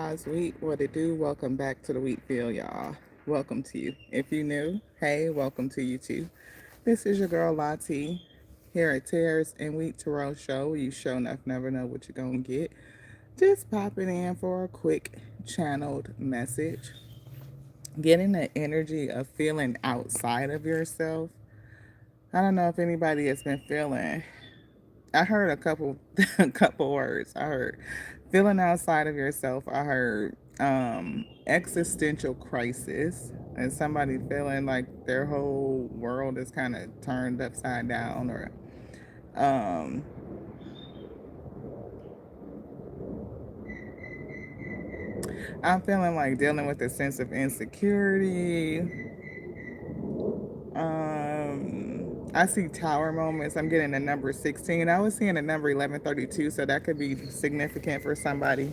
God's Wheat. What it do? Welcome back to the Wheat Field, y'all. Welcome to you. If you new, hey, welcome to you too. This is your girl Lottie here at Tears and Wheat Tarot Show. You show enough never know what you're gonna get. Just popping in for a quick channeled message. Getting the energy of feeling outside of yourself. I don't know if anybody has been feeling. I heard a couple a couple words. I heard feeling outside of yourself. I heard existential crisis and somebody feeling like their whole world is kind of turned upside down or um I'm feeling like dealing with a sense of insecurity. I see tower moments. I'm getting the number 16. I was seeing the number 1132, so that could be significant for somebody.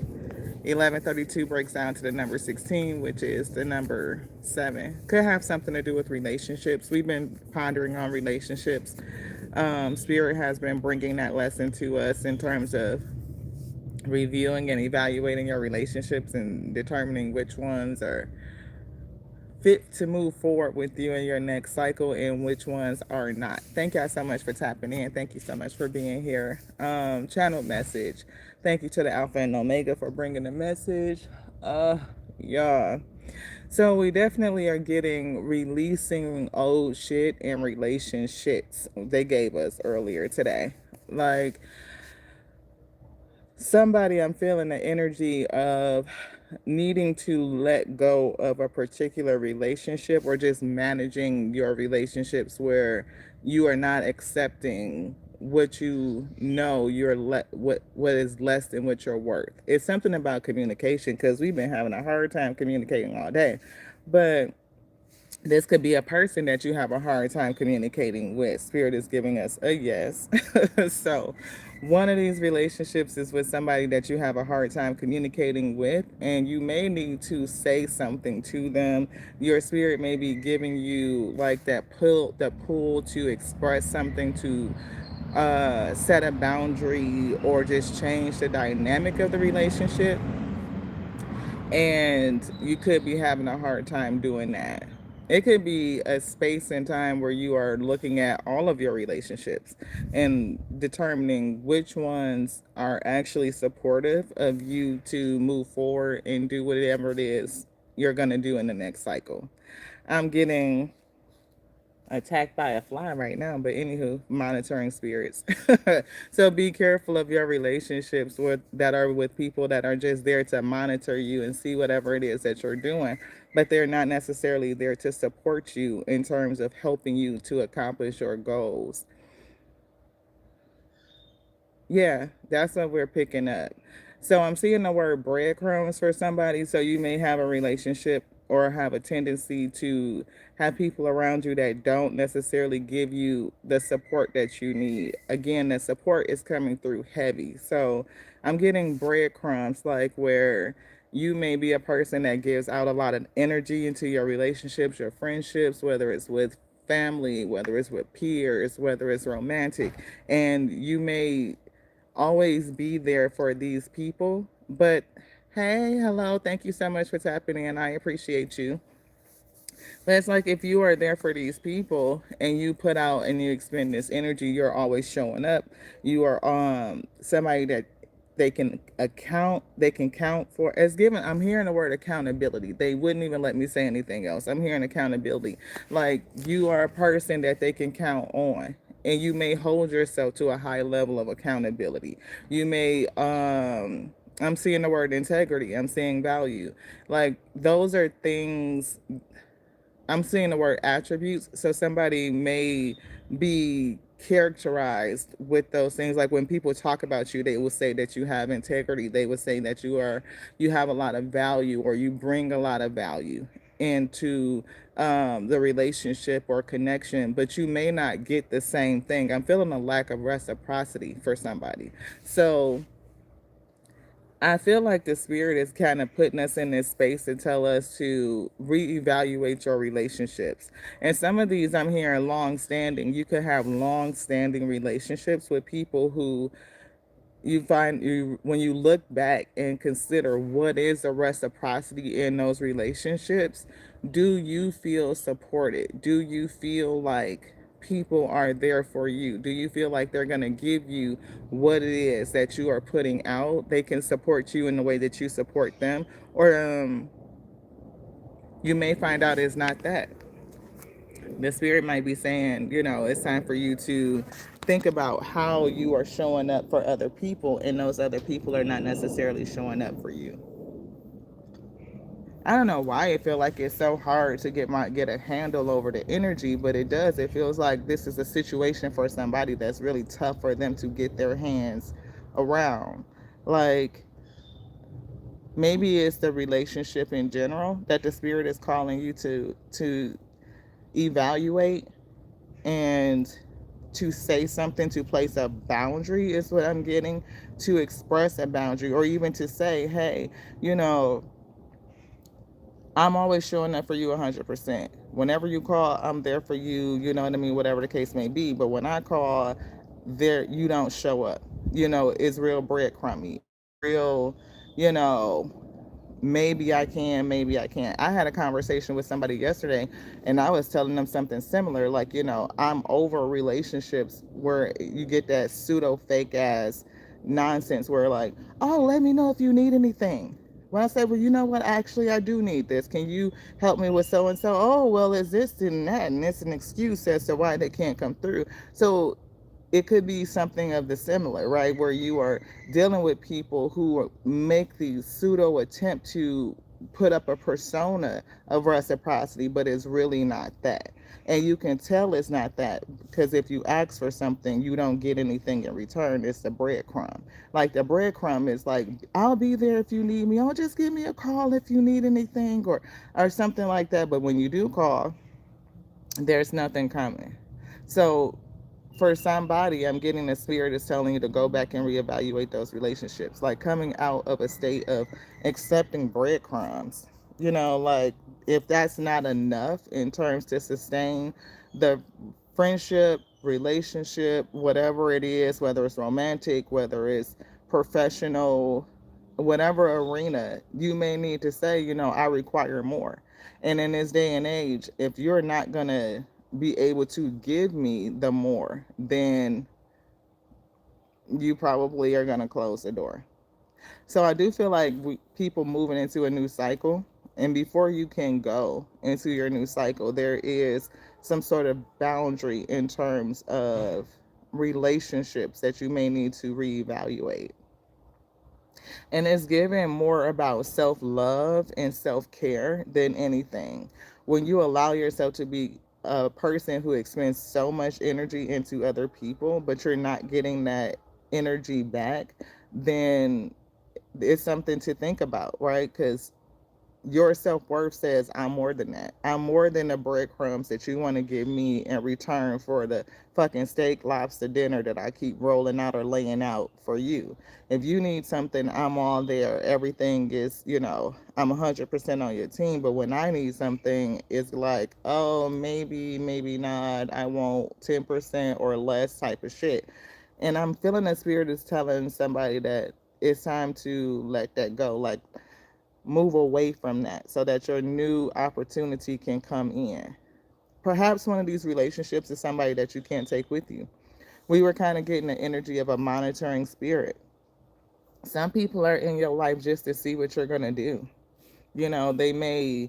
1132 breaks down to the number 16, which is the number 7. Could have something to do with relationships. We've been pondering on relationships. Spirit has been bringing that lesson to us in terms of reviewing and evaluating your relationships and determining which ones are fit to move forward with you in your next cycle and which ones are not. Thank y'all so much for tapping in. Thank you so much for being here. Channel message. Thank you to the Alpha and Omega for bringing the message. Uh, yeah. So we definitely are getting releasing old shit and relationships they gave us earlier today. Like somebody, I'm feeling the energy of needing to let go of a particular relationship or just managing your relationships where you are not accepting what you know what is less than what you're worth. It's something about communication because we've been having a hard time communicating all day, but this could be a person that you have a hard time communicating with. Spirit is giving us a yes. So, one of these relationships is with somebody that you have a hard time communicating with, and you may need to say something to them. Your spirit may be giving you like that pull to express something, to set a boundary, or just change the dynamic of the relationship. And you could be having a hard time doing that. It could be a space and time where you are looking at all of your relationships and determining which ones are actually supportive of you to move forward and do whatever it is you're going to do in the next cycle. I'm getting attacked by a fly right now, but anywho, monitoring spirits. So be careful of your relationships with that are with people that are just there to monitor you and see whatever it is that you're doing, but they're not necessarily there to support you in terms of helping you to accomplish your goals. Yeah, that's what we're picking up. So I'm seeing the word breadcrumbs for somebody. So you may have a relationship or have a tendency to have people around you that don't necessarily give you the support that you need. Again, the support is coming through heavy. So I'm getting breadcrumbs, like where you may be a person that gives out a lot of energy into your relationships, your friendships, whether it's with family, whether it's with peers, whether it's romantic, and you may always be there for these people. But hey, hello, thank you so much for tapping in. I appreciate you. But it's like if you are there for these people and you put out and you expend this energy, you're always showing up. You are somebody that they can count for. As given, I'm hearing the word accountability. They wouldn't even let me say anything else. I'm hearing accountability. Like you are a person that they can count on. And you may hold yourself to a high level of accountability. You may I'm seeing the word integrity. I'm seeing value. Like those are things. I'm seeing the word attributes. So somebody may be characterized with those things. Like when people talk about you, they will say that you have integrity. They would say that you have a lot of value, or you bring a lot of value into the relationship or connection, but you may not get the same thing. I'm feeling a lack of reciprocity for somebody. So I feel like the spirit is kind of putting us in this space to tell us to reevaluate your relationships. And some of these I'm hearing long standing. You could have long standing relationships with people who you find you when you look back and consider what is the reciprocity in those relationships, do you feel supported? Do you feel like people are there for you? Do you feel like they're going to give you what it is that you are putting out? They can support you in the way that you support them, or you may find out it's not that. The spirit might be saying, it's time for you to think about how you are showing up for other people, and those other people are not necessarily showing up for you. I don't know why I feel like it's so hard to get a handle over the energy, but it does. It feels like this is a situation for somebody that's really tough for them to get their hands around. Like, maybe it's the relationship in general that the spirit is calling you to evaluate, and to say something, to place a boundary is what I'm getting, to express a boundary, or even to say, hey, you know, I'm always showing up for you 100%. Whenever you call, I'm there for you, you know what I mean, whatever the case may be. But when I call, there you don't show up. It's real breadcrumby, real, you know, maybe I can, maybe I can't. I had a conversation with somebody yesterday, and I was telling them something similar. Like, I'm over relationships where you get that pseudo fake ass nonsense where, like, oh, let me know if you need anything. When I say, well, you know what, actually, I do need this. Can you help me with so and so? Oh, well, it's this and that, and it's an excuse as to why they can't come through. So it could be something of the similar, right? Where you are dealing with people who make the pseudo attempt to put up a persona of reciprocity, but it's really not that. And you can tell it's not that because if you ask for something, you don't get anything in return. It's the breadcrumb. Like, the breadcrumb is like, I'll be there if you need me. Oh, just give me a call if you need anything, or something like that. But when you do call, there's nothing coming. So for somebody, I'm getting the spirit is telling you to go back and reevaluate those relationships, like coming out of a state of accepting breadcrumbs. Like, if that's not enough in terms to sustain the friendship, relationship, whatever it is, whether it's romantic, whether it's professional, whatever arena, you may need to say, I require more. And in this day and age, if you're not going to be able to give me the more, then you probably are going to close the door. So I do feel like people moving into a new cycle, and before you can go into your new cycle, there is some sort of boundary in terms of relationships that you may need to reevaluate. And it's given more about self love and self care than anything. When you allow yourself to be a person who expends so much energy into other people, but you're not getting that energy back, then it's something to think about, right? Because your self-worth says, I'm more than that. I'm more than the breadcrumbs that you want to give me in return for the fucking steak lobster dinner that I keep rolling out or laying out for you. If you need something, I'm all there. Everything is, I'm 100% on your team. But when I need something, it's like, oh, maybe not. I want 10% or less type of shit. And I'm feeling the spirit is telling somebody that it's time to let that go. Like, move away from that so that your new opportunity can come in. Perhaps one of these relationships is somebody that you can't take with you. We were kind of getting the energy of a monitoring spirit. Some people are in your life just to see what you're going to do. They may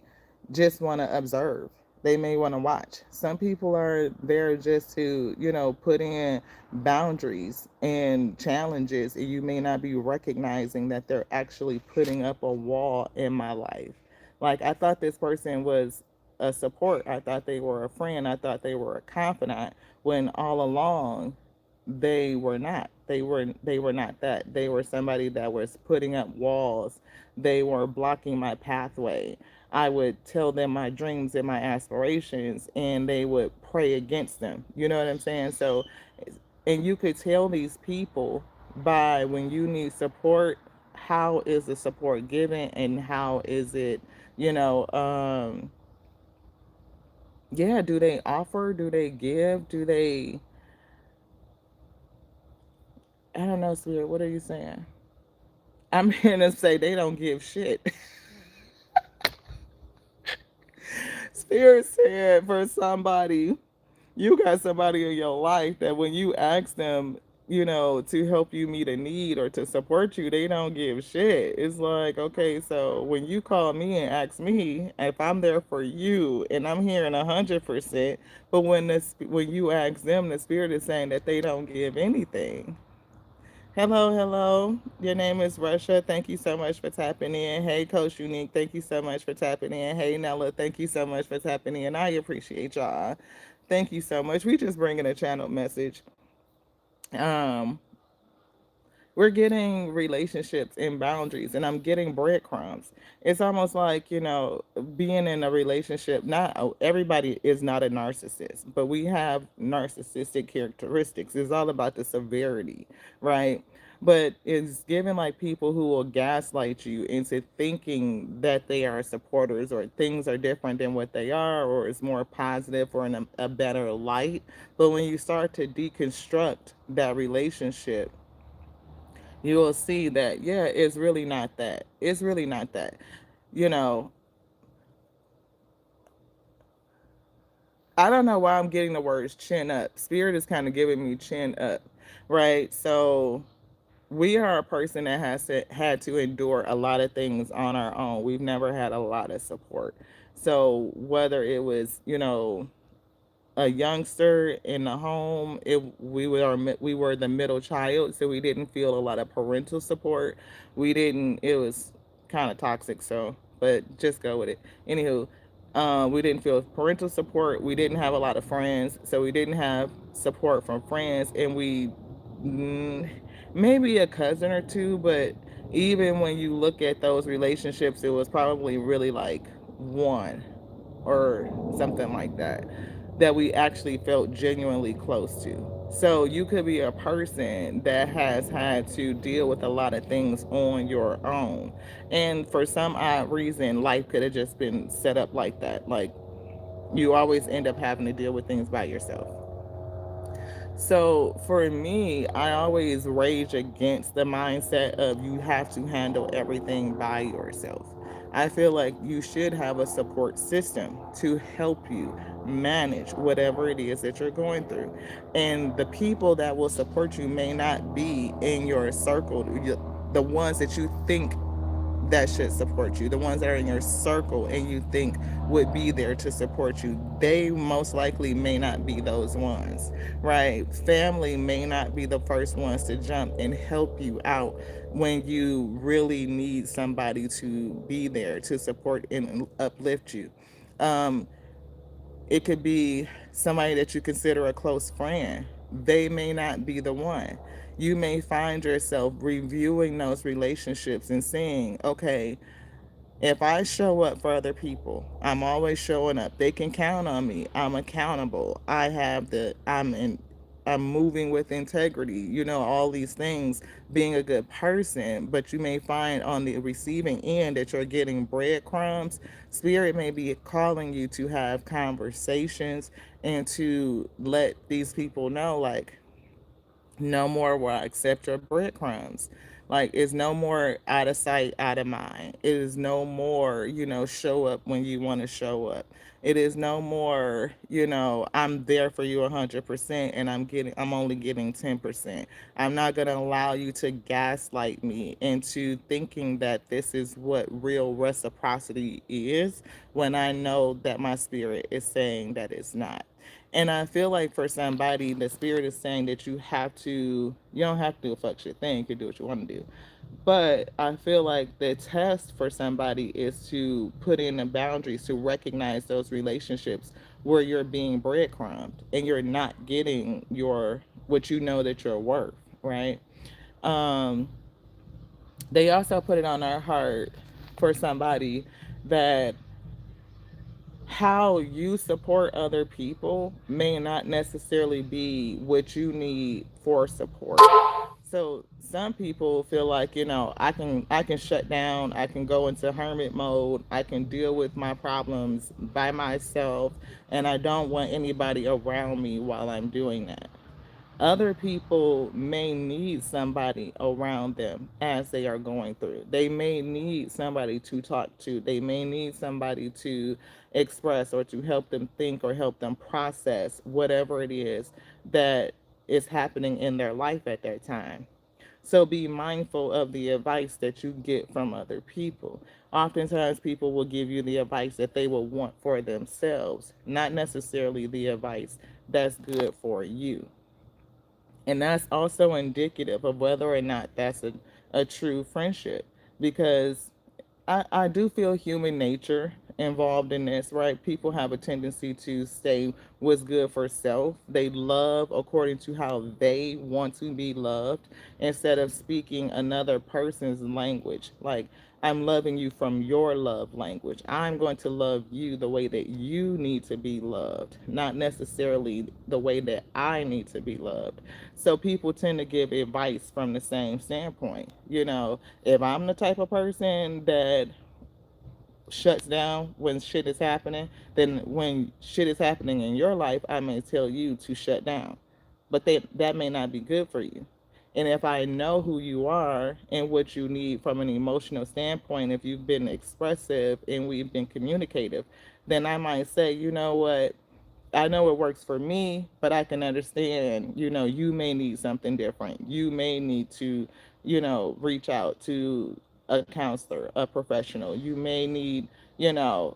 just want to observe. They may want to watch. Some people are there just to, put in boundaries and challenges, and you may not be recognizing that they're actually putting up a wall in my life. Like, I thought this person was a support. I thought they were a friend. I thought they were a confidant, when all along they were not. They were not that. They were somebody that was putting up walls. They were blocking my pathway. I would tell them my dreams and my aspirations, and they would pray against them. You know what I'm saying? So, and you could tell these people by when you need support, how is the support given, and how is it, you know, um, yeah, do they offer? Do they give? Do they I don't know, Spirit. What are you saying? I'm hearing them say they don't give shit. Spirit said for somebody, you got somebody in your life that when you ask them, to help you meet a need or to support you, they don't give shit. It's like, okay, so when you call me and ask me if I'm there for you and I'm hearing 100%, but when you ask them, the spirit is saying that they don't give anything. Hello, hello. Your name is Russia. Thank you so much for tapping in. Hey, Coach Unique. Thank you so much for tapping in. Hey, Nella. Thank you so much for tapping in. I appreciate y'all. Thank you so much. We just bringing a channel message. Um, we're getting relationships and boundaries, and I'm getting breadcrumbs. It's almost like, being in a relationship. Not everybody is not a narcissist, but we have narcissistic characteristics. It's all about the severity, right? But it's given like people who will gaslight you into thinking that they are supporters or things are different than what they are, or it's more positive or in a better light. But when you start to deconstruct that relationship, you will see that, yeah, it's really not that. It's really not that. You know, I don't know why I'm getting the words chin up. Spirit is kind of giving me chin up, right? So we are a person that had to endure a lot of things on our own. We've never had a lot of support. So whether it was, a youngster in the home, we were the middle child, so we didn't feel a lot of parental support. We didn't. It was kind of toxic, so but just go with it. Anywho, we didn't feel parental support. We didn't have a lot of friends, so we didn't have support from friends, and mm, maybe a cousin or two, but even when you look at those relationships, it was probably really like one or something like that we actually felt genuinely close to. So you could be a person that has had to deal with a lot of things on your own. And for some odd reason, life could have just been set up like that. Like you always end up having to deal with things by yourself. So for me, I always rage against the mindset of you have to handle everything by yourself. I feel like you should have a support system to help you manage whatever it is that you're going through. And the people that will support you may not be in your circle, the ones that you think that should support you, the ones that are in your circle and you think would be there to support you, they most likely may not be those ones, right? Family may not be the first ones to jump and help you out when you really need somebody to be there to support and uplift you. Um, it could be somebody that you consider a close friend. They may not be the one. You may find yourself reviewing those relationships and saying, okay, if I show up for other people, I'm always showing up. They can count on me. I'm accountable. I'm moving with integrity. All these things, being a good person, but you may find on the receiving end that you're getting breadcrumbs. Spirit may be calling you to have conversations and to let these people know, like, no more will I accept your breadcrumbs. Like, it's no more out of sight, out of mind. It is no more, show up when you want to show up. It is no more, I'm there for you 100% and I'm only getting 10%. I'm not going to allow you to gaslight me into thinking that this is what real reciprocity is when I know that my spirit is saying that it's not. And I feel like for somebody, the spirit is saying that you don't have to do a fuck shit thing. You can do what you want to do. But I feel like the test for somebody is to put in the boundaries to recognize those relationships where you're being breadcrumbed and you're not getting what you know that you're worth, right? Um, they also put it on our heart for somebody that how you support other people may not necessarily be what you need for support. So some people feel like, I can shut down, I can go into hermit mode, I can deal with my problems by myself, and I don't want anybody around me while I'm doing that. Other people may need somebody around them as they are going through. They may need somebody to talk to. They may need somebody to express or to help them think or help them process whatever it is that is happening in their life at that time. So be mindful of the advice that you get from other people. Oftentimes, people will give you the advice that they will want for themselves, not necessarily the advice that's good for you. And that's also indicative of whether or not that's a true friendship. Because I do feel human nature involved in this, right? People have a tendency to say what's good for self. They love according to how they want to be loved instead of speaking another person's language. Like, I'm loving you from your love language. I'm going to love you the way that you need to be loved, not necessarily the way that I need to be loved. So people tend to give advice from the same standpoint. If I'm the type of person that shuts down when shit is happening, then when shit is happening in your life, I may tell you to shut down. But that may not be good for you. And if I know who you are and what you need from an emotional standpoint, if you've been expressive and we've been communicative, then I might say, you know what, I know it works for me, but I can understand, you may need something different. You may need to, reach out to a counselor, a professional. You may need, you know,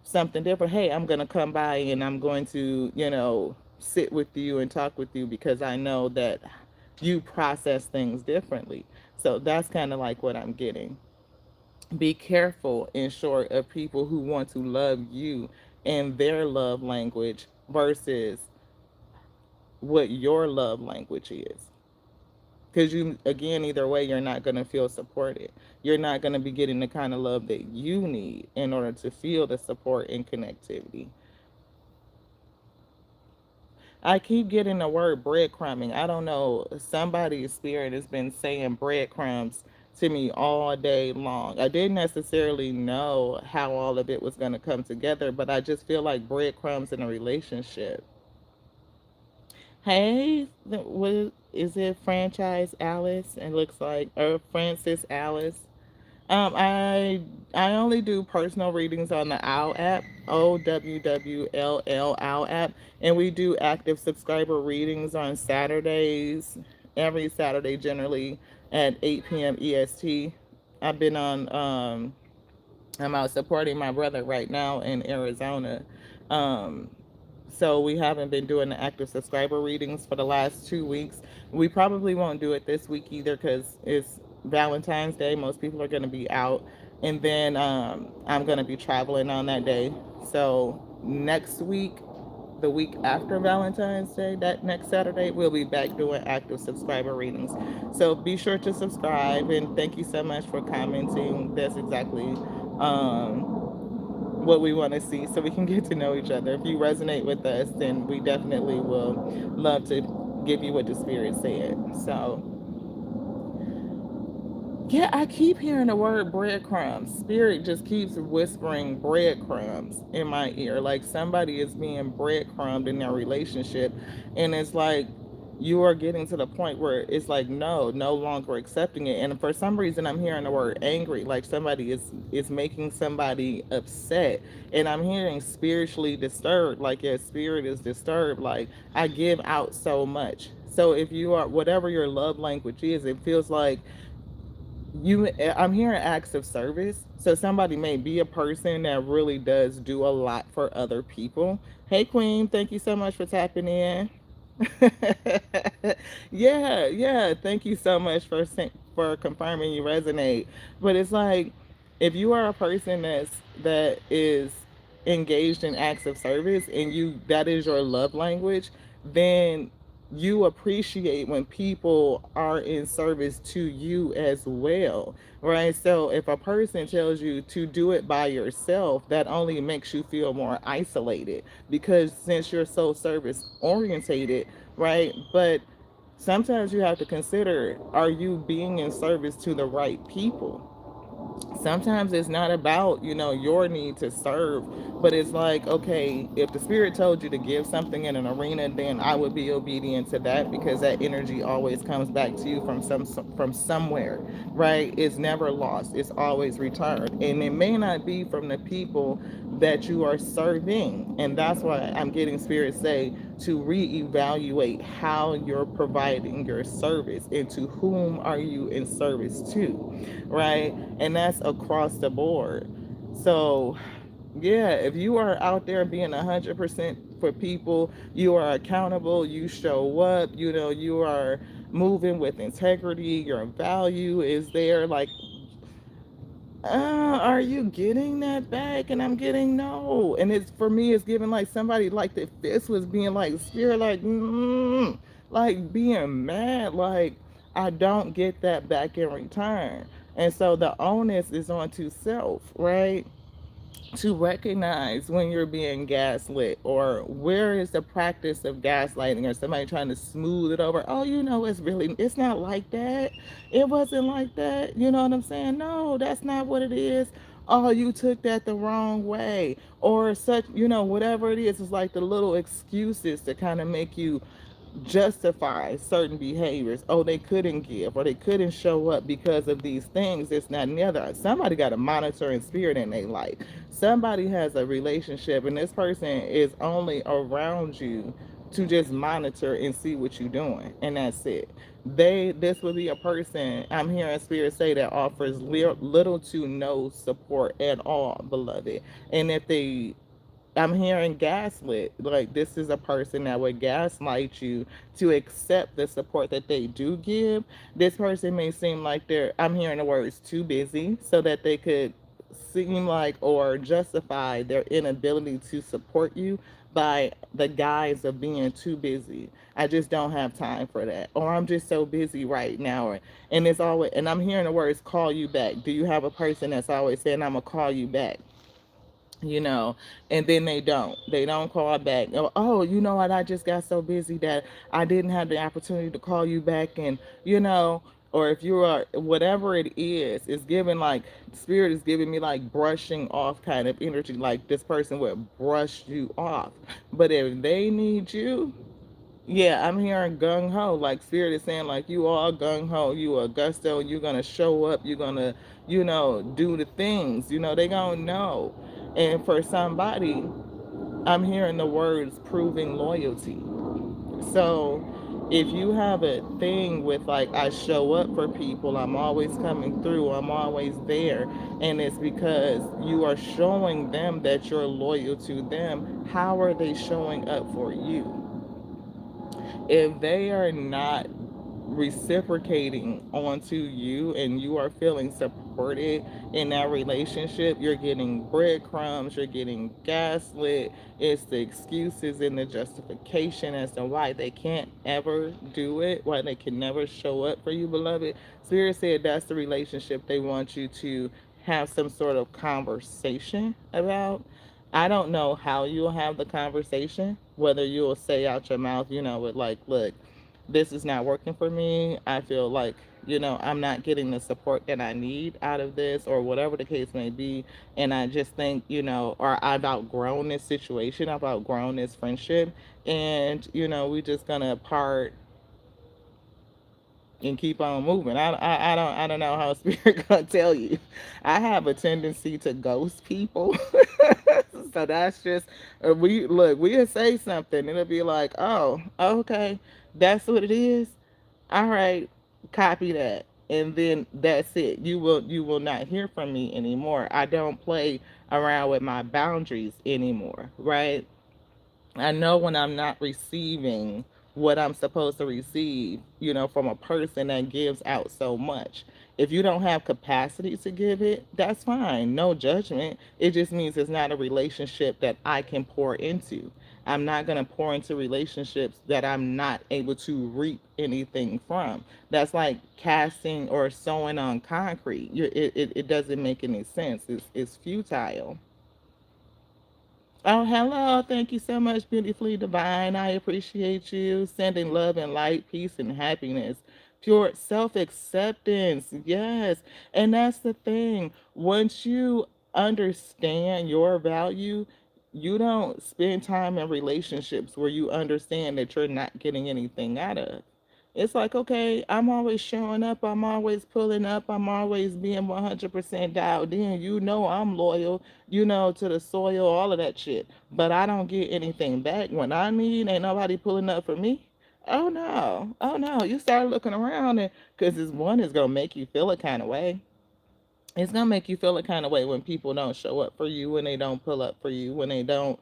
something different. Hey, I'm going to come by and I'm going to, sit with you and talk with you because I know that you process things differently. So that's kind of like what I'm getting. Be careful, in short, of people who want to love you in their love language versus what your love language is. Because you, again, either way, you're not going to feel supported. You're not going to be getting the kind of love that you need in order to feel the support and connectivity. I keep getting the word breadcrumbing. I don't know. Somebody's spirit has been saying breadcrumbs to me all day long. I didn't necessarily know how all of it was going to come together, but I just feel like breadcrumbs in a relationship. Hey, what is it? Franchise Alice? It looks like, or Francis Alice. I only do personal readings on the OWL app, OWWLL app, and we do active subscriber readings on Saturdays, every Saturday generally at 8 p.m. EST. I've been on I'm out supporting my brother right now in Arizona. Um, so we haven't been doing the active subscriber readings for the last 2 weeks. We probably won't do it this week either because it's Valentine's Day. Most people are going to be out. And then I'm going to be traveling on that day. So next week, the week after Valentine's Day, that next Saturday, we'll be back doing active subscriber readings. So be sure to subscribe and thank you so much for commenting. That's exactly what we want to see so we can get to know each other. If you resonate with us, then we definitely will love to give you what the Spirit said. So, yeah, I keep hearing the word breadcrumbs. Spirit just keeps whispering breadcrumbs in my ear. Like somebody is being breadcrumbed in their relationship. And it's like you are getting to the point where it's like, no, no longer accepting it. And for some reason I'm hearing the word angry. Like somebody is making somebody upset. And I'm hearing spiritually disturbed. Like your spirit is disturbed. Like I give out so much. So if you are whatever your love language is, it feels like I'm hearing acts of service. So somebody may be a person that really does do a lot for other people. Hey Queen, thank you so much for tapping in. Yeah, yeah, thank you so much for confirming you resonate. But it's like if you are a person that is engaged in acts of service and you that is your love language, then you appreciate when people are in service to you as well, right? So if a person tells you to do it by yourself, that only makes you feel more isolated because since you're so service orientated, right? But sometimes you have to consider, are you being in service to the right people? Sometimes it's not about, your need to serve, but it's like, okay, if the spirit told you to give something in an arena, then I would be obedient to that, because that energy always comes back to you from somewhere, right? It's never lost, it's always returned, and it may not be from the people that you are serving. And that's why I'm getting spirit say to reevaluate how you're providing your service, and to whom are you in service to, right? And that's across the board. So, yeah, if you are out there being 100% for people, you are accountable, you show up, you are moving with integrity, your value is there. Like, are you getting that back? And I'm getting no. And it's, for me, it's giving like somebody like the fist was being like spirit, like being mad, like I don't get that back in return. And so the onus is on to self, right? To recognize when you're being gaslit, or where is the practice of gaslighting, or somebody trying to smooth it over. Oh, it's not like that. It wasn't like that. You know what I'm saying? No, that's not what it is. Oh, you took that the wrong way, or such, whatever it is. It's like the little excuses to kind of make you justify certain behaviors. Oh, they couldn't give, or they couldn't show up because of these things, this, and that, and the other. Somebody got a monitoring spirit in their life. Somebody has a relationship, and this person is only around you to just monitor and see what you're doing, and that's it. This would be a person, I'm hearing spirit say, that offers little to no support at all, beloved. And if they I'm hearing gaslit. Like, this is a person that would gaslight you to accept the support that they do give. This person may seem like I'm hearing the words too busy, so that they could seem like, or justify their inability to support you by the guise of being too busy. I just don't have time for that. Or I'm just so busy right now. And it's always, and I'm hearing the words call you back. Do you have a person that's always saying, I'm going to call you back? you know and then they don't call back. Oh, you know what, I just got so busy that I didn't have the opportunity to call you back. And or if you are, whatever it is, it's giving like, spirit is giving me like brushing off kind of energy, like this person would brush you off. But if they need you, yeah, I'm hearing gung ho. Like, spirit is saying, like, you are gung ho, you are gusto, you're gonna show up, you're gonna, do the things. They gonna know. And for somebody, I'm hearing the words proving loyalty. So if you have a thing with like, I show up for people, I'm always coming through, I'm always there, and it's because you are showing them that you're loyal to them, how are they showing up for you? If they are not reciprocating onto you, and you are feeling supported in that relationship, you're getting breadcrumbs, you're getting gaslit. It's the excuses and the justification as to why they can't ever do it, why they can never show up for you, beloved. Spirit said that's the relationship they want you to have some sort of conversation about. I don't know how you'll have the conversation, whether you'll say out your mouth, with like, look, this is not working for me. I feel like, I'm not getting the support that I need out of this, or whatever the case may be. And I just think, or I've outgrown this situation, I've outgrown this friendship, and, we just gonna part and keep on moving. I don't know how spirit gonna tell you. I have a tendency to ghost people, so that's just, we'll say something, it'll be like, oh, okay, that's what it is. All right, copy that, and then that's it. You will not hear from me anymore. I don't play around with my boundaries anymore, right? I know when I'm not receiving what I'm supposed to receive, from a person that gives out so much. If you don't have capacity to give it, that's fine. No judgment. It just means it's not a relationship that I can pour into. I'm not going to pour into relationships that I'm not able to reap anything from. That's like casting or sewing on concrete. It doesn't make any sense. It's futile. Oh, hello. Thank you so much, Beautifully Divine. I appreciate you sending love and light, peace and happiness Pure self acceptance. Yes. And that's the thing. Once you understand your value, you don't spend time in relationships where you understand that you're not getting anything out of. It's like, okay, I'm always showing up, I'm always pulling up, I'm always being 100% dialed in. You know, I'm loyal, to the soil, all of that shit. But I don't get anything back. When I need, ain't nobody pulling up for me. Oh no, oh no. You start looking around, and because this one is gonna make you feel a kind of way. It's gonna make you feel a kind of way when people don't show up for you, when they don't pull up for you, when they don't,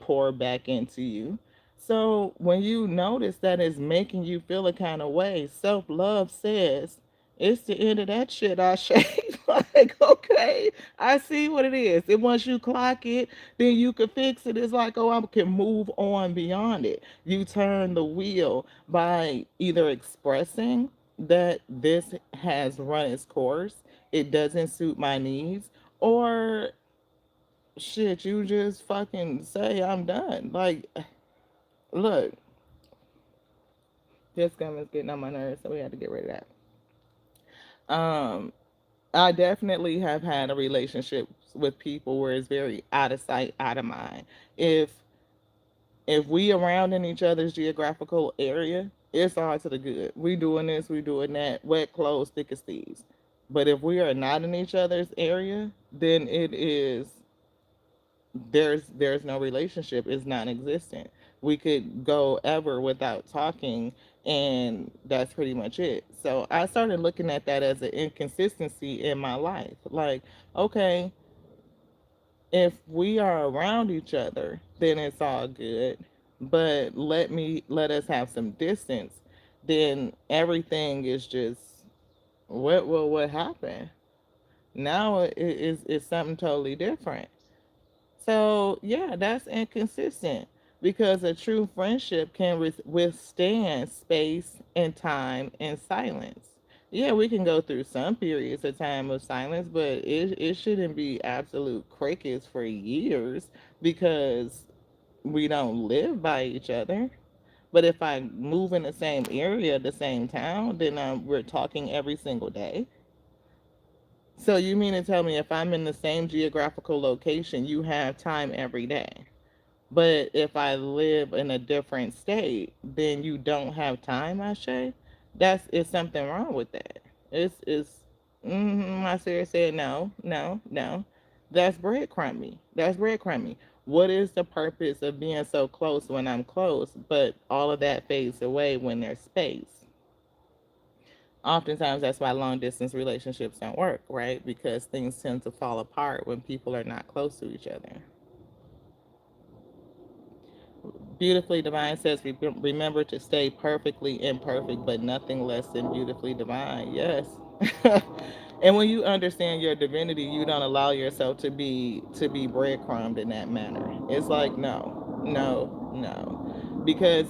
pour back into you. So when you notice that it's making you feel a kind of way, self love says it's the end of that shit. I shake like, okay, I see what it is. And once you clock it, then you can fix it. It's like, oh, I can move on beyond it. You turn the wheel by either expressing that this has run its course, it doesn't suit my needs, or shit, you just fucking say I'm done. Like, look, this gum is getting on my nerves, so we had to get rid of that. I definitely have had a relationship with people where it's very out of sight, out of mind. If if we around in each other's geographical area, it's all to the good. We doing this, we doing that, wet clothes, thick as thieves. But if we are not in each other's area, then it is there's no relationship. It's non-existent. We could go ever without talking, and that's pretty much it. So I started looking at that as an inconsistency in my life. Like, okay, if we are around each other, then it's all good. But let us have some distance, then everything is just what happened. Now it's something totally different. So yeah, that's inconsistent because a true friendship can withstand space and time and silence. Yeah, we can go through some periods of time of silence, but it shouldn't be absolute crickets for years because we don't live by each other. But if I move in the same area, the same town, then we're talking every single day. So you mean to tell me if I'm in the same geographical location, you have time every day? But if I live in a different state, then you don't have time, Ashe? That's is something wrong with that. My spirit said no, no, no. That's breadcrumby. That's breadcrumby. What is the purpose of being so close when I'm close, but all of that fades away when there's space? Oftentimes that's why long distance relationships don't work, right? Because things tend to fall apart when people are not close to each other. Beautifully Divine says, remember to stay perfectly imperfect, but nothing less than beautifully divine. Yes. And when you understand your divinity, you don't allow yourself to be breadcrumbed in that manner. It's like no, no, no, because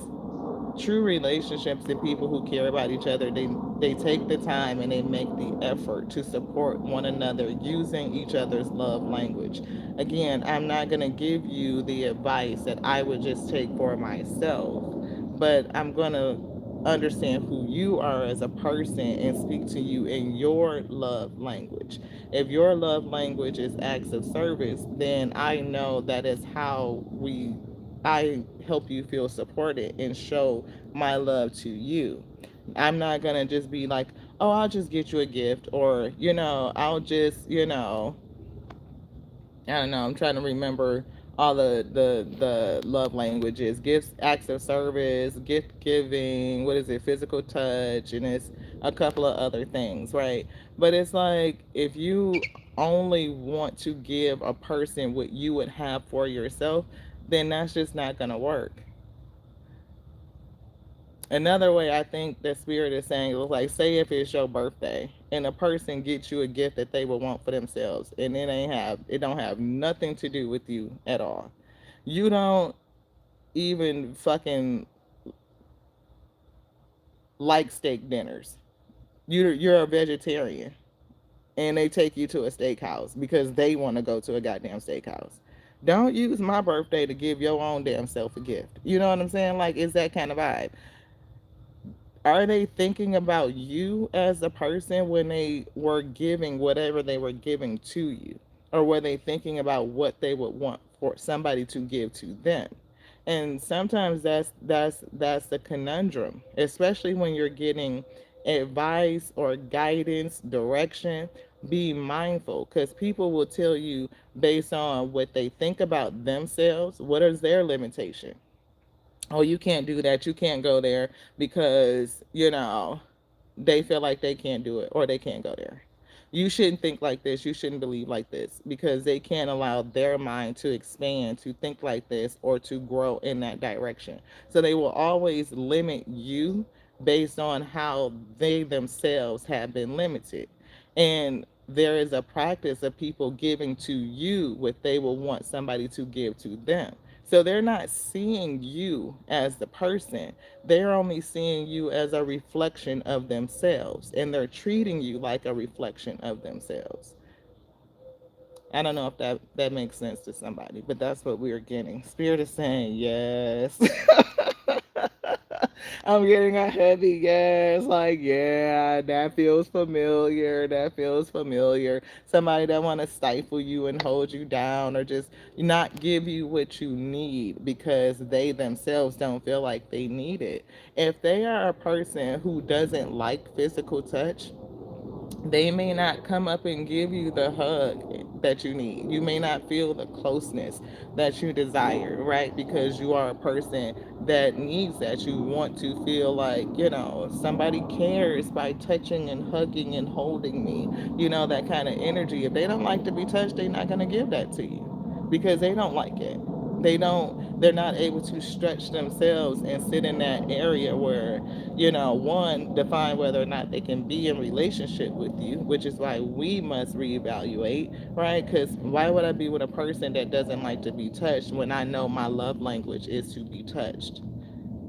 true relationships and people who care about each other, they take the time and they make the effort to support one another using each other's love language. Again, I'm not going to give you the advice that I would just take for myself, but I'm going to understand who you are as a person and speak to you in your love language. If your love language is acts of service, then I know that is how I help you feel supported and show my love to you. I'm not gonna just be like, oh, I'll just get you a gift, or I'll just, I don't know. I'm trying to remember all the love languages: gifts, acts of service, gift giving. What is it? Physical touch, and it's a couple of other things, right? But it's like if you only want to give a person what you would have for yourself, then that's just not gonna work. Another way I think the spirit is saying was like, say if it's your birthday and a person gets you a gift that they would want for themselves, and it don't have nothing to do with you at all. You don't even fucking like steak dinners. You're a vegetarian, and they take you to a steakhouse because they want to go to a goddamn steakhouse. Don't use my birthday to give your own damn self a gift. You know what I'm saying? Like, it's that kind of vibe. Are they thinking about you as a person when they were giving whatever they were giving to you? Or were they thinking about what they would want for somebody to give to them? And sometimes that's the conundrum, especially when you're getting advice or guidance, direction. Be mindful, because people will tell you based on what they think about themselves, what is their limitation. Oh, you can't do that, you can't go there, because they feel like they can't do it or they can't go there. You shouldn't think like this, you shouldn't believe like this, because they can't allow their mind to expand to think like this or to grow in that direction. So they will always limit you based on how they themselves have been limited. And there is a practice of people giving to you what they will want somebody to give to them. So they're not seeing you as the person. They're only seeing you as a reflection of themselves, and they're treating you like a reflection of themselves. I don't know if that makes sense to somebody, but that's what we're getting. Spirit is saying yes. I'm getting a heavy yes. Like, yeah, that feels familiar. That feels familiar. Somebody that want to stifle you and hold you down, or just not give you what you need because they themselves don't feel like they need it. If they are a person who doesn't like physical touch, they may not come up and give you the hug that you need. You may not feel the closeness that you desire, right? Because you are a person that needs that. You want to feel like, somebody cares by touching and hugging and holding me, that kind of energy. If they don't like to be touched, they're not going to give that to you because they don't like it. They're not able to stretch themselves and sit in that area where, one, define whether or not they can be in relationship with you, which is why we must reevaluate, right? Because why would I be with a person that doesn't like to be touched when I know my love language is to be touched?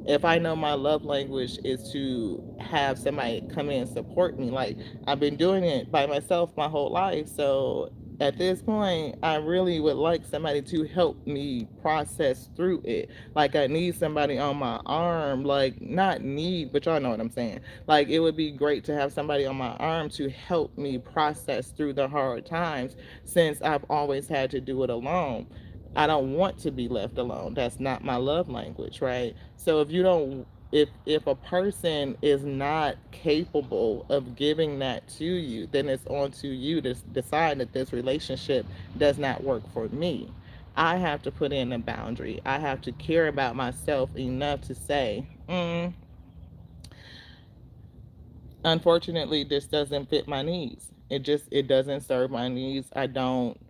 If I know my love language is to have somebody come in and support me, like I've been doing it by myself my whole life. So at this point, I really would like somebody to help me process through it. Like I need somebody on my arm, like not need, but y'all know what I'm saying. Like it would be great to have somebody on my arm to help me process through the hard times since I've always had to do it alone. I don't want to be left alone. That's not my love language, right? So if you don't if a person is not capable of giving that to you, then it's on to you to decide that this relationship does not work for me. I have to put in a boundary. I have to care about myself enough to say, unfortunately, this doesn't fit my needs. It doesn't serve my needs. I don't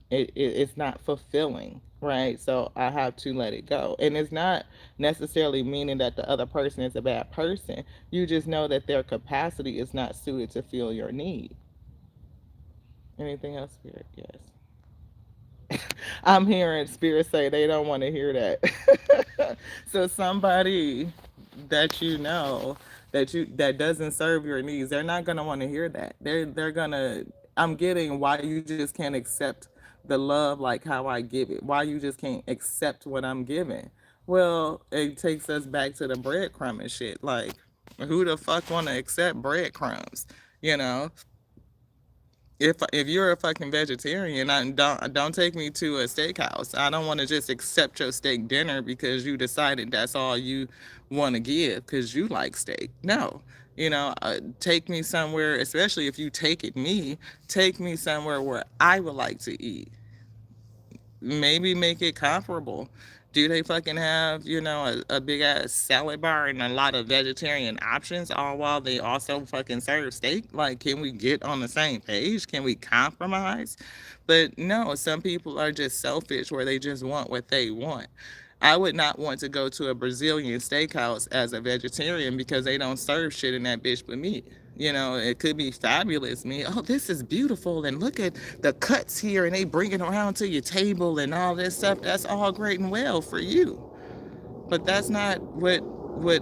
it's not fulfilling, right? So I have to let it go. And it's not necessarily meaning that the other person is a bad person. You just know that their capacity is not suited to fill your need. Anything else, Spirit? Yes. I'm hearing Spirit say they don't want to hear that. So somebody that that doesn't serve your needs, they're not gonna want to hear that. They're gonna. I'm getting why you just can't accept the love like how I give it. Why you just can't accept what I'm giving. Well, it takes us back to the breadcrumb and shit. Like, who the fuck want to accept breadcrumbs? You know, if you're a fucking vegetarian, don't take me to a steakhouse. I don't want to just accept your steak dinner because you decided that's all you want to give because you like steak. No, take me somewhere, especially if you take me somewhere where I would like to eat. Maybe make it comparable. Do they fucking have, a big ass salad bar and a lot of vegetarian options, all while they also fucking serve steak? Like, can we get on the same page? Can we compromise? But no, some people are just selfish where they just want what they want. I would not want to go to a Brazilian steakhouse as a vegetarian because they don't serve shit in that bitch but meat. It could be fabulous meat. Oh, this is beautiful, and look at the cuts here, and they bring it around to your table and all this stuff. That's all great and well for you, but that's not what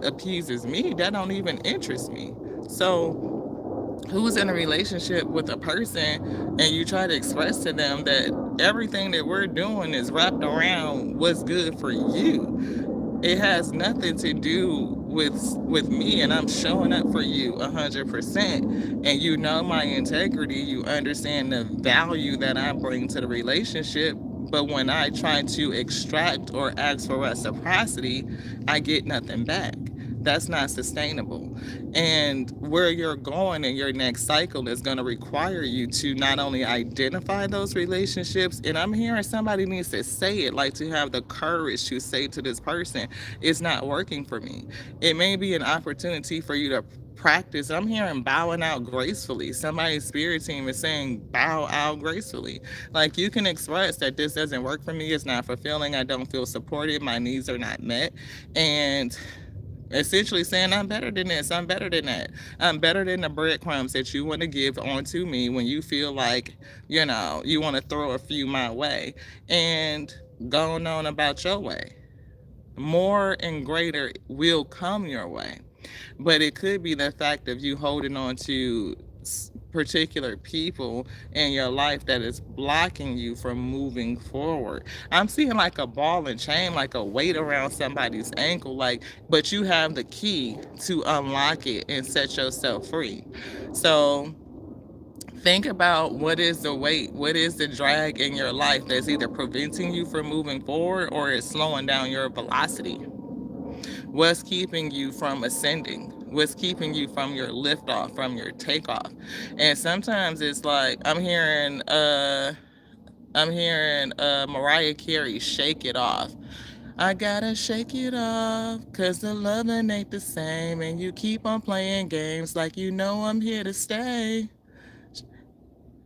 appeases me. That don't even interest me. So who's in a relationship with a person and you try to express to them that everything that we're doing is wrapped around what's good for you, It has nothing to do with me, and I'm showing up for you 100%. And you know my integrity. You understand the value that I bring to the relationship. But when I try to extract or ask for reciprocity, I get nothing back. That's not sustainable. And where you're going in your next cycle is going to require you to not only identify those relationships, and I'm hearing somebody needs to say it, like to have the courage to say to this person, it's not working for me. It may be an opportunity for you to practice. I'm hearing bowing out gracefully. Somebody's spirit team is saying bow out gracefully. Like you can express that this doesn't work for me, it's not fulfilling, I don't feel supported, my needs are not met. And essentially saying I'm better than this, I'm better than that, I'm better than the breadcrumbs that you want to give onto me when you feel like, you want to throw a few my way, and going on about your way. More and greater will come your way, but it could be the fact of you holding on to particular people in your life that is blocking you from moving forward. I'm seeing like a ball and chain, like a weight around somebody's ankle, like, but you have the key to unlock it and set yourself free. So think about what is the weight, what is the drag in your life that's either preventing you from moving forward or is slowing down your velocity. What's keeping you from ascending? What's keeping you from your liftoff, from your takeoff? And sometimes it's like I'm hearing Mariah Carey, Shake It Off. I gotta shake it off, cause the loving ain't the same, and you keep on playing games like you know I'm here to stay.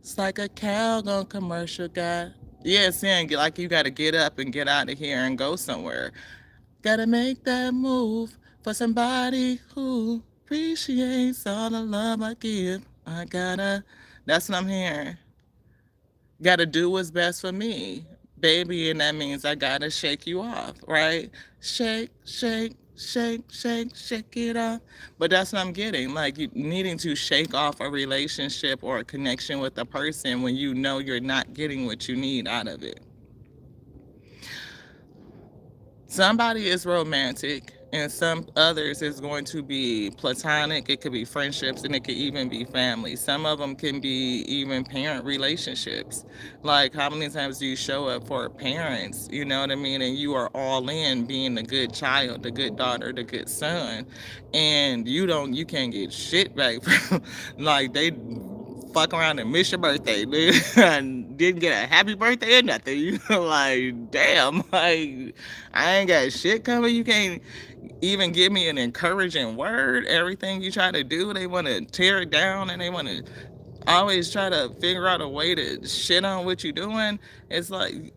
It's like a Calgon commercial guy. Yeah, saying like you gotta get up and get out of here and go somewhere. Gotta make that move for somebody who appreciates all the love I give. That's what I'm hearing. Gotta do what's best for me, baby, and that means I gotta shake you off, right? Shake, shake, shake, shake, shake it off. But that's what I'm getting. Like you needing to shake off a relationship or a connection with a person when you know you're not getting what you need out of it. Somebody is romantic and some others is going to be platonic. It could be friendships and it could even be family. Some of them can be even parent relationships. Like how many times do you show up for parents, you know what I mean, and you are all in being the good child, the good daughter, the good son, and you can't get shit back from like they fuck around and miss your birthday, dude, and didn't get a happy birthday or nothing. You know, like, damn, like, I ain't got shit coming. You can't even give me an encouraging word. Everything you try to do, they want to tear it down and they want to always try to figure out a way to shit on what you're doing. It's like,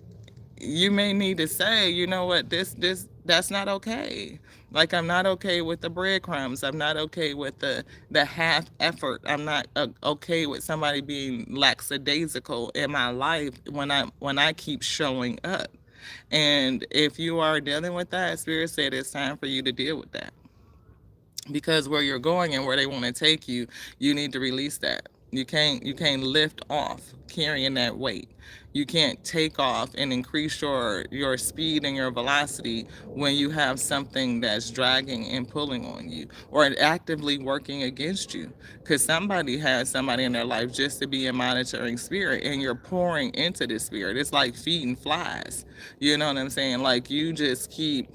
you may need to say, you know what, that's not okay. Like I'm not okay with the breadcrumbs. I'm not okay with the half effort. I'm not okay with somebody being lackadaisical in my life when I keep showing up. And if you are dealing with that, Spirit said it's time for you to deal with that, because where you're going and where they want to take you, you need to release that. You can't lift off carrying that weight. You can't take off and increase your speed and your velocity when you have something that's dragging and pulling on you or actively working against you, because somebody has somebody in their life just to be a monitoring spirit and you're pouring into this spirit. It's like feeding flies. You know what I'm saying? Like you just keep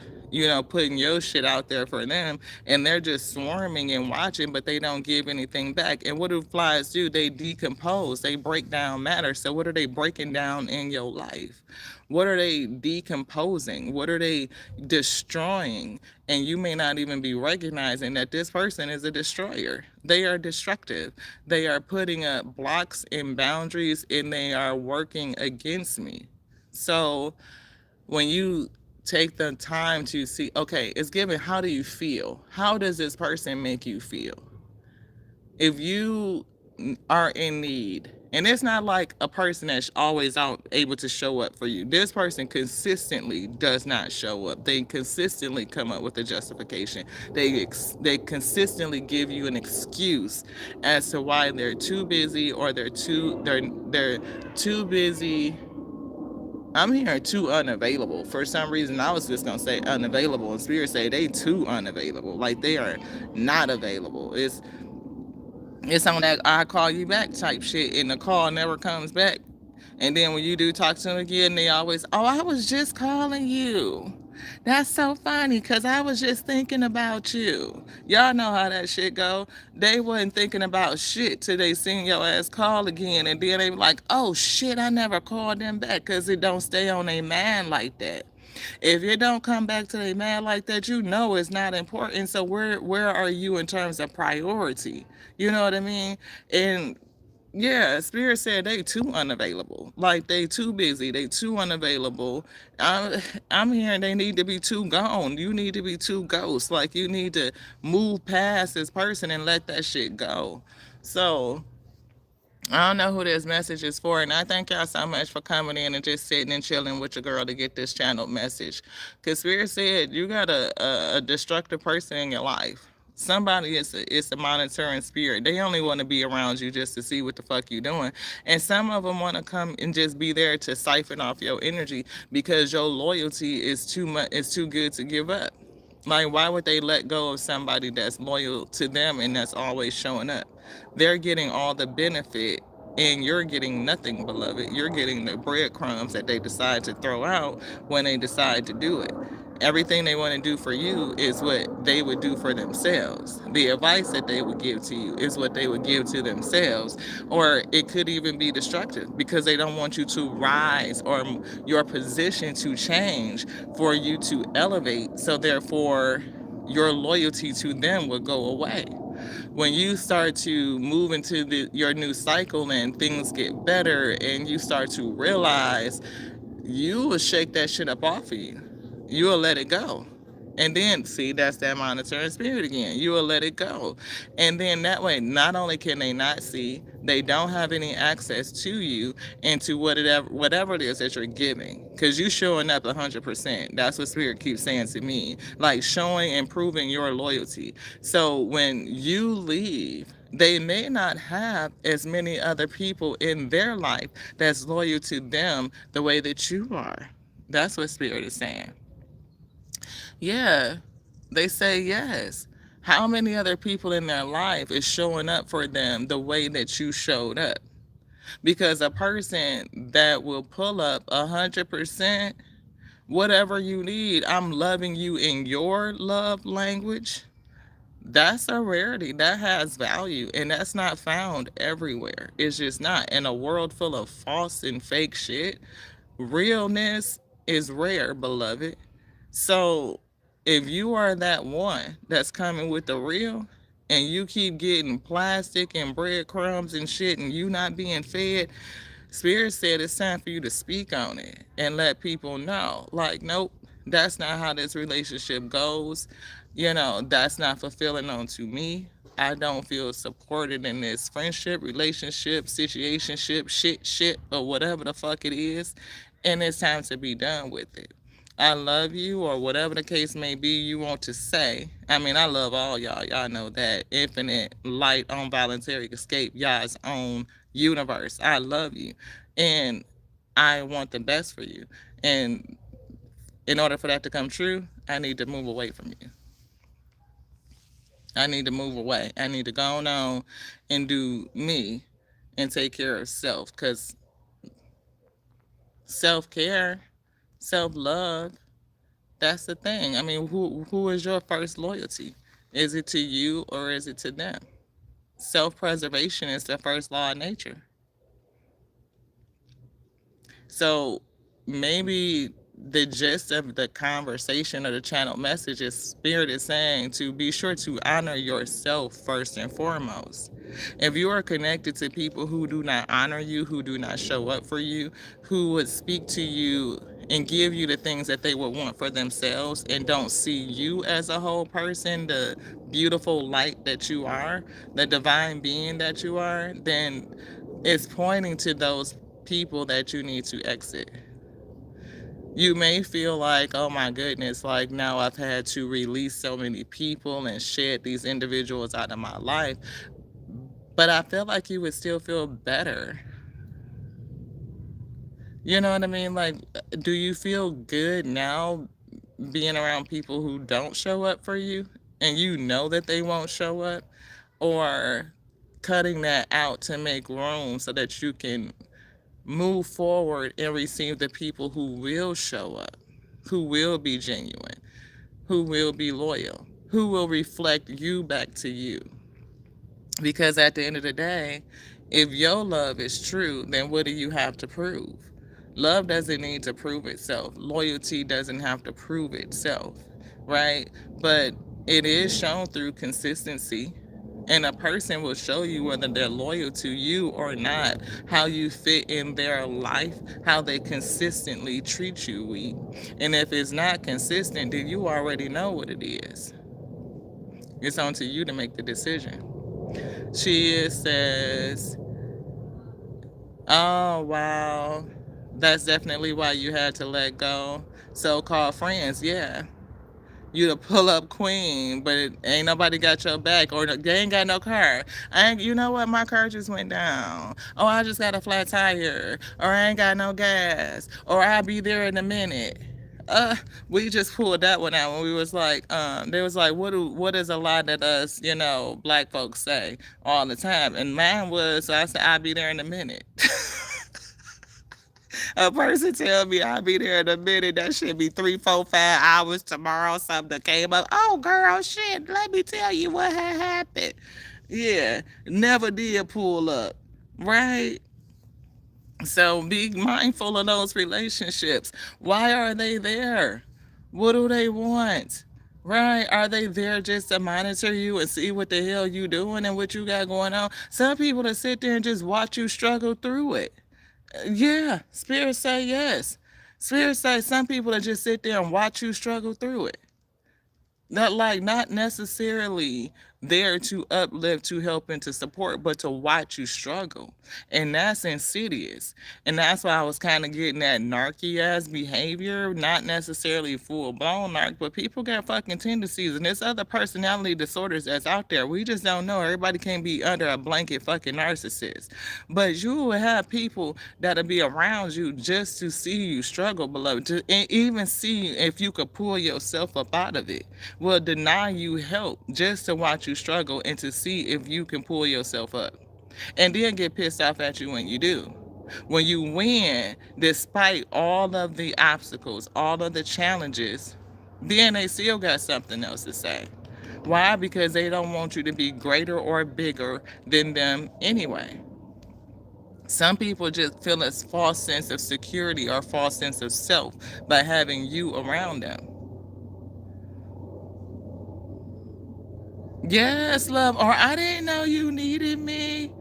putting your shit out there for them, and they're just swarming and watching, but they don't give anything back. And what do flies do? They decompose, they break down matter. So, what are they breaking down in your life? What are they decomposing? What are they destroying? And you may not even be recognizing that this person is a destroyer. They are destructive. They are putting up blocks and boundaries, and they are working against me. So, when you take the time to see, okay, it's given, how do you feel? How does this person make you feel? If you are in need, and it's not like a person that's always out able to show up for you. This person consistently does not show up. They consistently come up with a justification. They consistently give you an excuse as to why they're too busy, or they're too busy I'm hearing too unavailable. For some reason, I was just gonna say unavailable, and Spirit say they too unavailable. Like they are not available. It's on that I call you back type shit, and the call never comes back. And then when you do talk to them again, they always, oh, I was just calling you. That's so funny because I was just thinking about you. Y'all know how that shit go. They wasn't thinking about shit till they seen your ass call again. And then they were like, oh shit, I never called them back because it don't stay on their mind like that. If it don't come back to their mind like that, you know it's not important. So where are you in terms of priority? You know what I mean? And yeah, Spirit said they too unavailable. Like they too busy. They too unavailable. I'm hearing they need to be too gone. You need to be too ghost. Like you need to move past this person and let that shit go. So I don't know who this message is for, and I thank y'all so much for coming in and just sitting and chilling with your girl to get this channeled message. Because Spirit said you got a destructive person in your life. Somebody is a monitoring spirit. They only want to be around you just to see what the fuck you doing. And some of them want to come and just be there to siphon off your energy because your loyalty is too much. It's too good to give up. Like, why would they let go of somebody that's loyal to them and that's always showing up? They're getting all the benefit and you're getting nothing, beloved. You're getting the breadcrumbs that they decide to throw out when they decide to do it. Everything they want to do for you is what they would do for themselves. The advice that they would give to you is what they would give to themselves. Or it could even be destructive because they don't want you to rise or your position to change for you to elevate. So therefore, your loyalty to them will go away. When you start to move into your new cycle and things get better and you start to realize, you will shake that shit up off of you. You will let it go. And then, see, that's that monitoring spirit again. You will let it go. And then that way, not only can they not see, they don't have any access to you and to whatever it is that you're giving. Because you showing up 100%. That's what Spirit keeps saying to me. Like showing and proving your loyalty. So when you leave, they may not have as many other people in their life that's loyal to them the way that you are. That's what Spirit is saying. Yeah, they say yes. How many other people in their life is showing up for them the way that you showed up? Because a person that will pull up 100%, whatever you need, I'm loving you in your love language. That's a rarity. That has value, and that's not found everywhere. It's just not. In a world full of false and fake shit, realness is rare, beloved. So if you are that one that's coming with the real and you keep getting plastic and breadcrumbs and shit and you not being fed, Spirit said it's time for you to speak on it and let people know. Like, nope, that's not how this relationship goes. You know, that's not fulfilling onto me. I don't feel supported in this friendship, relationship, situationship, shit, or whatever the fuck it is. And it's time to be done with it. I love you, or whatever the case may be you want to say. I mean, I love all y'all. Y'all know that. Infinite light on voluntary escape, y'all's own universe. I love you. And I want the best for you. And in order for that to come true, I need to move away from you. I need to move away. I need to go on and do me and take care of self. Because self care, self love, that's the thing. I mean, who is your first loyalty? Is it to you or is it to them? Self preservation is the first law of nature. So maybe the gist of the conversation or the channel message is Spirit is saying to be sure to honor yourself first and foremost. If you are connected to people who do not honor you, who do not show up for you, who would speak to you and give you the things that they would want for themselves and don't see you as a whole person, the beautiful light that you are, the divine being that you are, then it's pointing to those people that you need to exit. You may feel like, oh my goodness, like now I've had to release so many people and shed these individuals out of my life. But I feel like you would still feel better. You know what I mean? Like, do you feel good now being around people who don't show up for you and you know that they won't show up? Or cutting that out to make room so that you can move forward and receive the people who will show up, who will be genuine, who will be loyal, who will reflect you back to you? Because at the end of the day, if your love is true, then what do you have to prove? Love doesn't need to prove itself. Loyalty doesn't have to prove itself, right? But it is shown through consistency. And a person will show you whether they're loyal to you or not, how you fit in their life, how they consistently treat you. And if it's not consistent, then you already know what it is. It's on to you to make the decision. She says, oh, wow. That's definitely why you had to let go. So called friends, yeah. You the pull up queen, but ain't nobody got your back, or they ain't got no car. I ain't, you know what? My car just went down. Oh, I just got a flat tire, or I ain't got no gas, or I'll be there in a minute. Uh, we just pulled that one out when we was like, they was like, what is a lie that us, black folks say all the time? And mine was, so I said, I'll be there in a minute. A person tell me I'll be there in a minute. That should be 3, 4, 5 hours tomorrow. Something came up. Oh, girl, shit. Let me tell you what had happened. Yeah, never did pull up. Right? So be mindful of those relationships. Why are they there? What do they want? Right? Are they there just to monitor you and see what the hell you doing and what you got going on? Some people that sit there and just watch you struggle through it. Yeah, spirit say yes. Spirit say some people that just sit there and watch you struggle through it. Not necessarily there to uplift, to help, and to support, but to watch you struggle. And that's insidious. And that's why I was kind of getting that narky ass behavior, not necessarily full blown narc, but people got fucking tendencies and there's other personality disorders that's out there. We just don't know. Everybody can't be under a blanket fucking narcissist. But you will have people that'll be around you just to see you struggle, beloved, to and even see if you could pull yourself up out of it. Will deny you help just to watch you struggle and to see if you can pull yourself up. And then get pissed off at you when you do. When you win, despite all of the obstacles, all of the challenges, then they still got something else to say. Why? Because they don't want you to be greater or bigger than them anyway. Some people just feel a false sense of security or false sense of self by having you around them. Yes, love. Or I didn't know you needed me.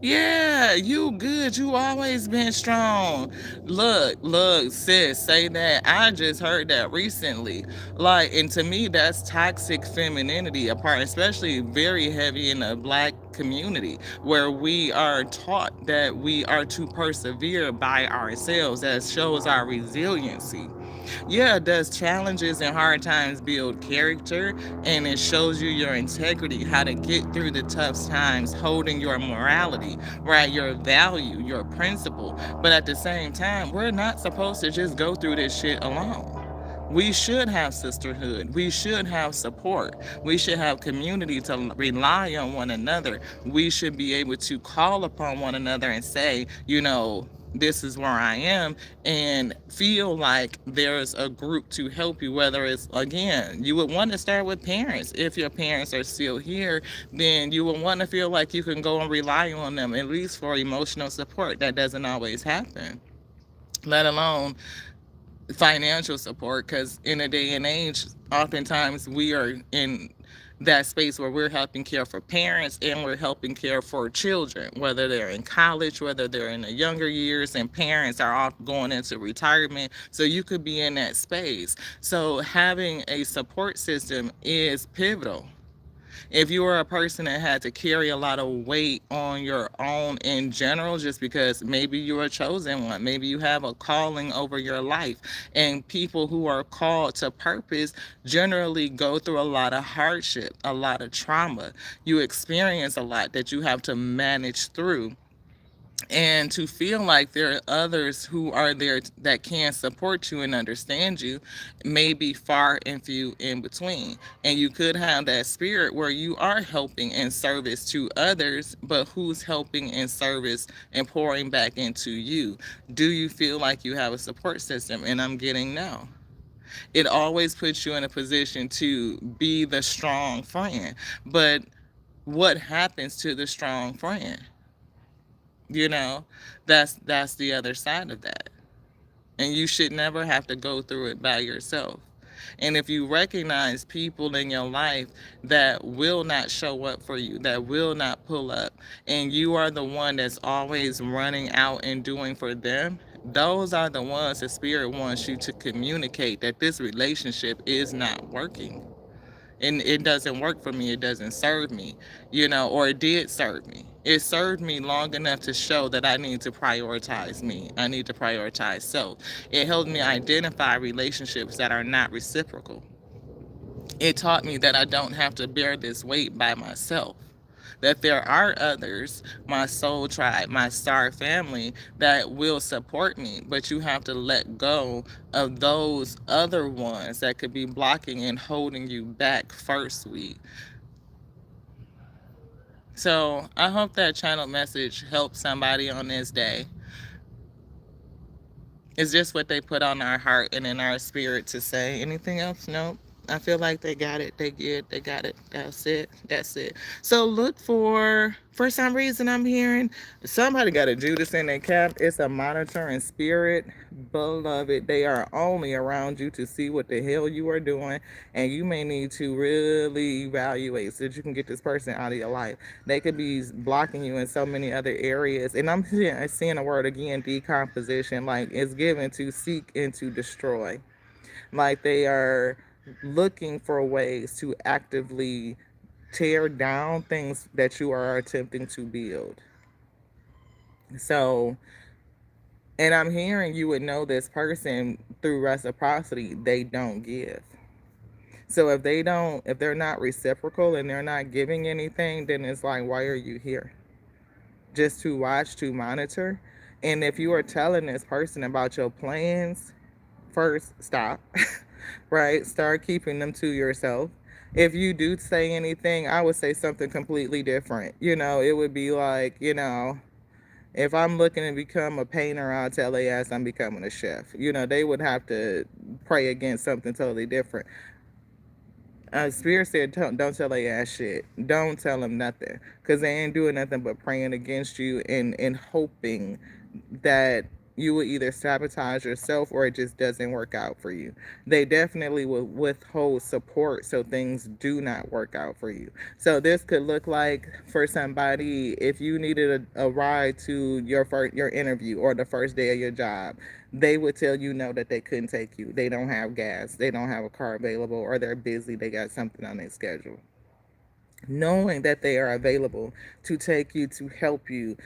Yeah, you good. You always been strong. Look, sis, say that. I just heard that recently. Like, and to me, that's toxic femininity, apart, especially very heavy in the black community, where we are taught that we are to persevere by ourselves. That shows our resiliency. Yeah, does challenges and hard times build character, and it shows you your integrity, how to get through the tough times, holding your morality, right? Your value, your principle. But at the same time, we're not supposed to just go through this shit alone. We should have sisterhood. We should have support. We should have community to rely on one another. We should be able to call upon one another and say, this is where I am, and feel like there's a group to help you. Whether it's, again, you would want to start with parents. If your parents are still here, then you would want to feel like you can go and rely on them, at least for emotional support. That doesn't always happen, let alone financial support, because in a day and age, oftentimes we are in that space where we're helping care for parents and we're helping care for children, whether they're in college, whether they're in the younger years, and parents are off going into retirement. So you could be in that space. So having a support system is pivotal. If you are a person that had to carry a lot of weight on your own in general, just because maybe you're a chosen one, maybe you have a calling over your life, and people who are called to purpose generally go through a lot of hardship, a lot of trauma. You experience a lot that you have to manage through. And to feel like there are others who are there that can support you and understand you may be far and few in between. And you could have that spirit where you are helping in service to others, but who's helping in service and pouring back into you? Do you feel like you have a support system? And I'm getting no. It always puts you in a position to be the strong friend. But what happens to the strong friend? You know, that's the other side of that. And you should never have to go through it by yourself. And if you recognize people in your life that will not show up for you, that will not pull up, and you are the one that's always running out and doing for them, those are the ones the spirit wants you to communicate that this relationship is not working. And it doesn't work for me, it doesn't serve me, or it did serve me. It served me long enough to show that I need to prioritize me. I need to prioritize self. It helped me identify relationships that are not reciprocal. It taught me that I don't have to bear this weight by myself. That there are others, my soul tribe, my star family, that will support me, but you have to let go of those other ones that could be blocking and holding you back first week. So I hope that channel message helps somebody on this day. It's just what they put on our heart and in our spirit to say. Anything else? Nope. I feel like they got it. They get. They got it. That's it. That's it. So look for some reason I'm hearing somebody got a Judas in their cap. It's a monitoring spirit. Beloved, they are only around you to see what the hell you are doing. And you may need to really evaluate so that you can get this person out of your life. They could be blocking you in so many other areas. And I'm seeing a word again, decomposition, like it's given to seek and to destroy. Like they are looking for ways to actively tear down things that you are attempting to build. So, and I'm hearing you would know this person through reciprocity, they don't give. So if they're not reciprocal and they're not giving anything, then it's like, why are you here? Just to watch, to monitor. And if you are telling this person about your plans, first stop, right? Start keeping them to yourself. If you do say anything, I would say something completely different. It would be like, if I'm looking to become a painter, I'll tell they ass I'm becoming a chef. They would have to pray against something totally different. Spirit said, don't tell they ass shit. Don't tell them nothing. Because they ain't doing nothing but praying against you and hoping that you will either sabotage yourself or it just doesn't work out for you. They definitely will withhold support so things do not work out for you. So this could look like for somebody if you needed a ride to your interview or the first day of your job, they would tell you no, that they couldn't take you. They don't have gas, they don't have a car available, or they're busy, they got something on their schedule. Knowing that they are available to take you, to help you,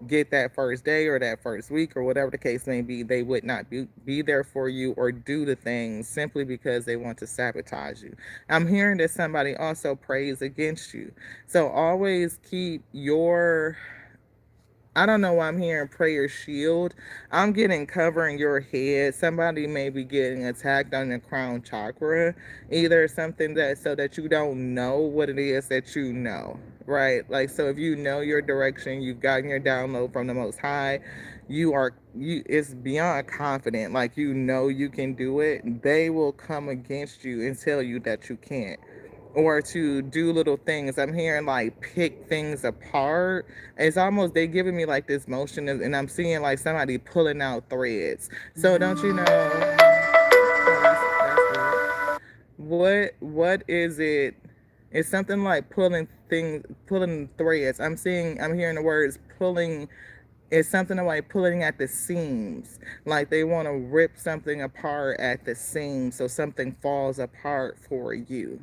get that first day or that first week or whatever the case may be, they would not be there for you or do the things simply because they want to sabotage you. I'm hearing that somebody also prays against you. So always keep your, I don't know why I'm hearing prayer shield. I'm getting covering your head. Somebody may be getting attacked on the crown chakra. Either something that so that you don't know what it is that you know. Right? Like so if you know your direction, you've gotten your download from the most high, you it's beyond confident. Like you can do it. They will come against you and tell you that you can't or to do little things. I'm hearing like pick things apart. It's almost they giving me like this motion, and I'm seeing like somebody pulling out threads. So don't you know? What is it? It's something like pulling threads. I'm hearing the words pulling. It's something like pulling at the seams, like they want to rip something apart at the seams, so something falls apart for you.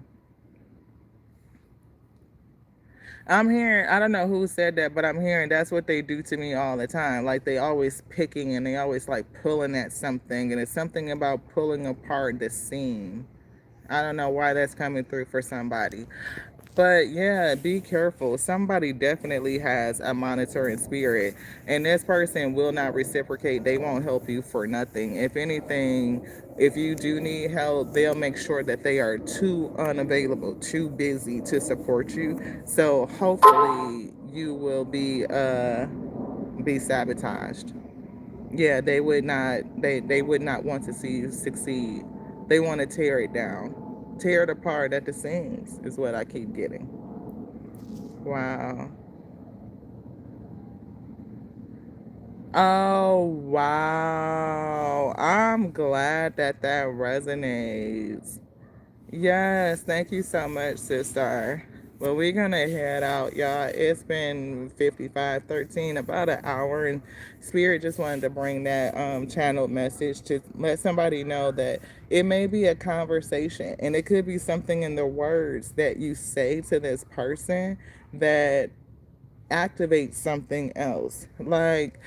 I'm hearing, I don't know who said that, but I'm hearing that's what they do to me all the time. Like they always picking and they always like pulling at something. And it's something about pulling apart the seam. I don't know why that's coming through for somebody. But yeah, be careful. Somebody definitely has a monitoring spirit, and this person will not reciprocate. They won't help you for nothing. If anything, if you do need help, they'll make sure that they are too unavailable, too busy to support you. So hopefully, you will be sabotaged. Yeah, they would not. They would not want to see you succeed. They want to tear it down, tear it apart at the seams. Is what I keep getting. Wow. Oh, wow. I'm glad that that resonates. Yes, thank you so much, sister. Well, we're gonna head out, y'all. It's been 55:13, about an hour, and Spirit just wanted to bring that channeled message to let somebody know that it may be a conversation, and it could be something in the words that you say to this person that activates something else. Like,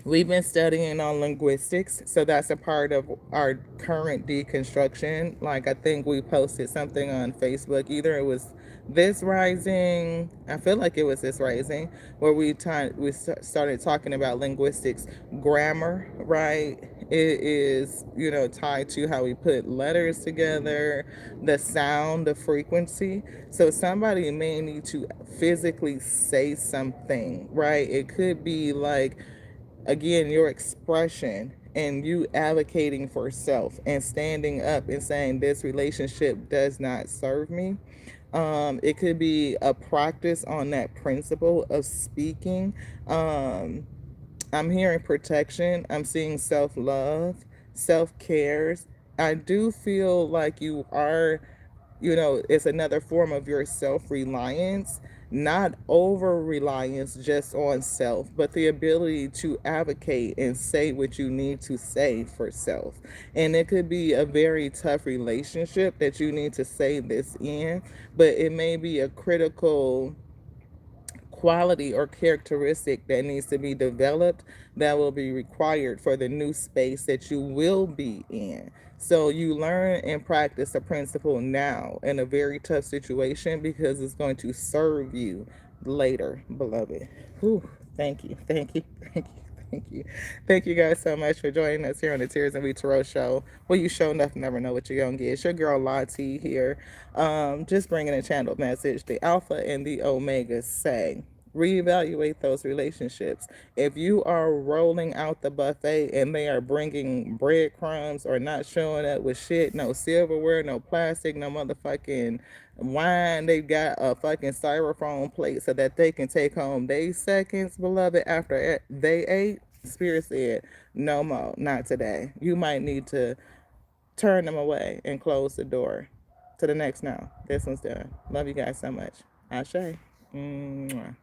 we've been studying on linguistics, so that's a part of our current deconstruction. Like, I think we posted something on Facebook. Either it was this rising, I feel like it was this rising, where started talking about linguistics, grammar, right? It is, tied to how we put letters together, the sound, the frequency. So somebody may need to physically say something, right? It could be like, again, your expression and you advocating for self and standing up and saying this relationship does not serve me. It could be a practice on that principle of speaking. um, I'm hearing protection. I'm seeing self love, self cares. I do feel like you are, it's another form of your self reliance, not over reliance just on self, but the ability to advocate and say what you need to say for self. And it could be a very tough relationship that you need to say this in, but it may be a critical quality or characteristic that needs to be developed that will be required for the new space that you will be in. So you learn and practice a principle now in a very tough situation because it's going to serve you later, beloved. Whew, thank you, thank you, thank you. Thank you. Thank you guys so much for joining us here on the Tears and We Tarot show. Well, you show enough, never know what you're going to get. It's your girl Lottie here. Just bringing a channel message. The Alpha and the Omega say, reevaluate those relationships. If you are rolling out the buffet and they are bringing breadcrumbs or not showing up with shit, no silverware, no plastic, no motherfucking wine, they got a fucking styrofoam plate so that they can take home they seconds, beloved, after they ate. Spirit said, no more, not today. You might need to turn them away and close the door to the next now. This one's done. Love you guys so much. Ashe. Mwah.